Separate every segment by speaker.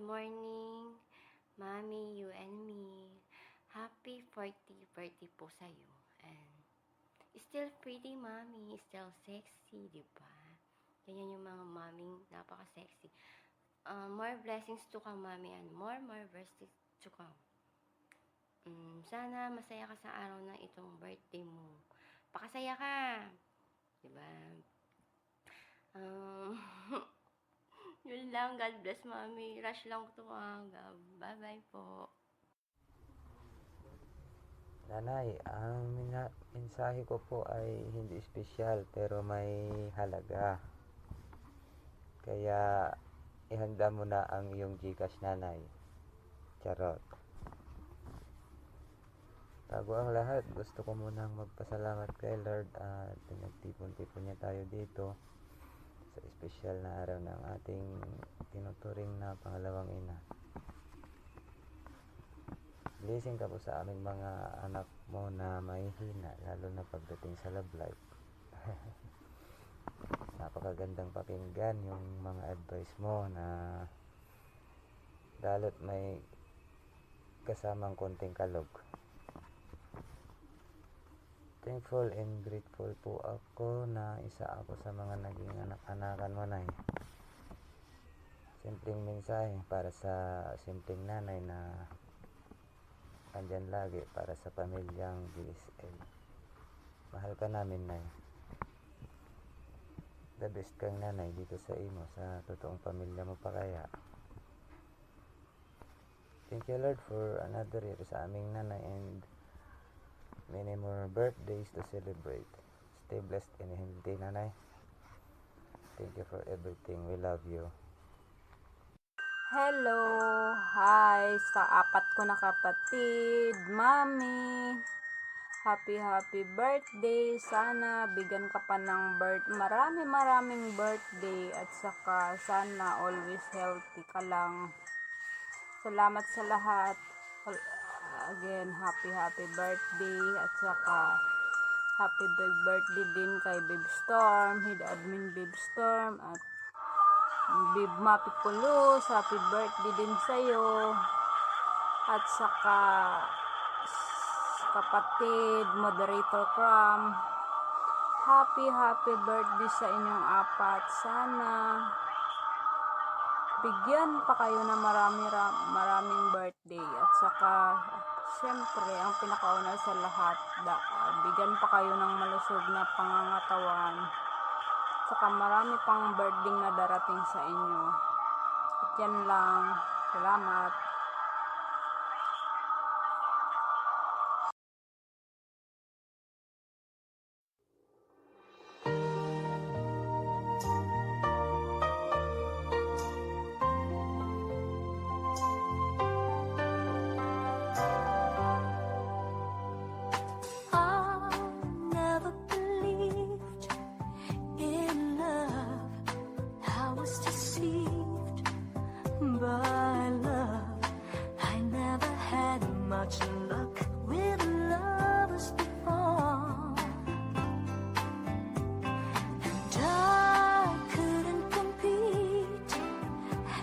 Speaker 1: morning, Mommy, you and me. Happy 40th birthday po sa'yo. And still pretty, Mommy. Still sexy, di ba? Ganyan yung mga maming napaka-sexy. More blessings to come, Mommy, and more blessings to come. Sana masaya ka sa araw na itong birthday mo. Pakasaya ka! Di ba? Yun lang. God bless, Mommy. Rush lang ito aga. Bye-bye po.
Speaker 2: Nanay, ang mensahe ko po ay hindi espesyal pero may halaga. Kaya ihanda mo na ang iyong GCash, nanay. Charot. Bago ang lahat, gusto ko munang magpasalamat kay Lord at pinagtipon-tipon niya tayo dito sa espesyal na araw ng ating tinuturing na pangalawang ina. Blessing ka po sa aming mga anak mo na mahihina, lalo na pagdating sa love life. Napakagandang pakinggan yung mga advice mo na lalo't may kasamang konting kalog. Thankful and grateful po ako na isa ako sa mga naging anak-anakan mo, Nay. Simpleng mensahe para sa simpleng nanay na andyan lagi para sa pamilyang GSL. Mahal ka namin, Nay. The best kang nanay dito sa imo, sa totoong pamilya mo pa kaya. Thank you, Lord, for another year sa aming nanay and many more birthdays to celebrate. Stay blessed and healthy, nanay. Thank you for everything. We love you.
Speaker 3: Hello! Hi! Sa apat ko na kapatid, Mami! Happy birthday! Sana bigyan ka pa ng maraming birthday at saka sana always healthy ka lang. Salamat sa lahat. Again, happy birthday at saka happy birthday din kay Babe Storm, head admin Babe Storm at Babe Mapi Pulos, happy birthday din sa'yo at saka kapatid moderator Cram, happy birthday sa inyong apat. Sana bigyan pa kayo na maraming birthday at saka syempre ang pinakauna sa lahat, bigyan pa kayo ng malusog na pangangatawan at saka marami pang birthday na darating sa inyo. At yan lang, salamat.
Speaker 4: By love, I never had much luck with lovers before, and I couldn't compete.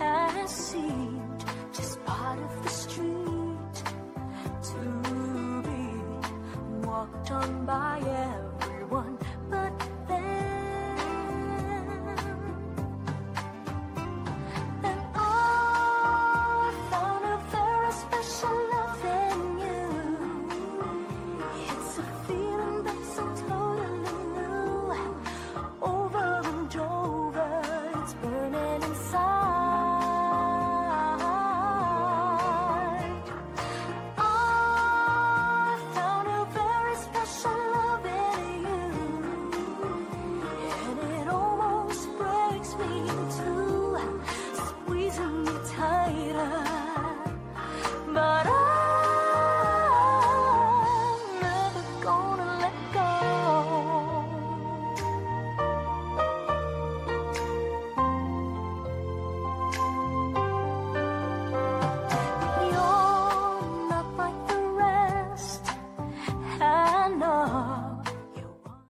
Speaker 4: I seemed just part of the street to be walked on by everyone but but I'm never gonna let go. You're not like the rest, I know.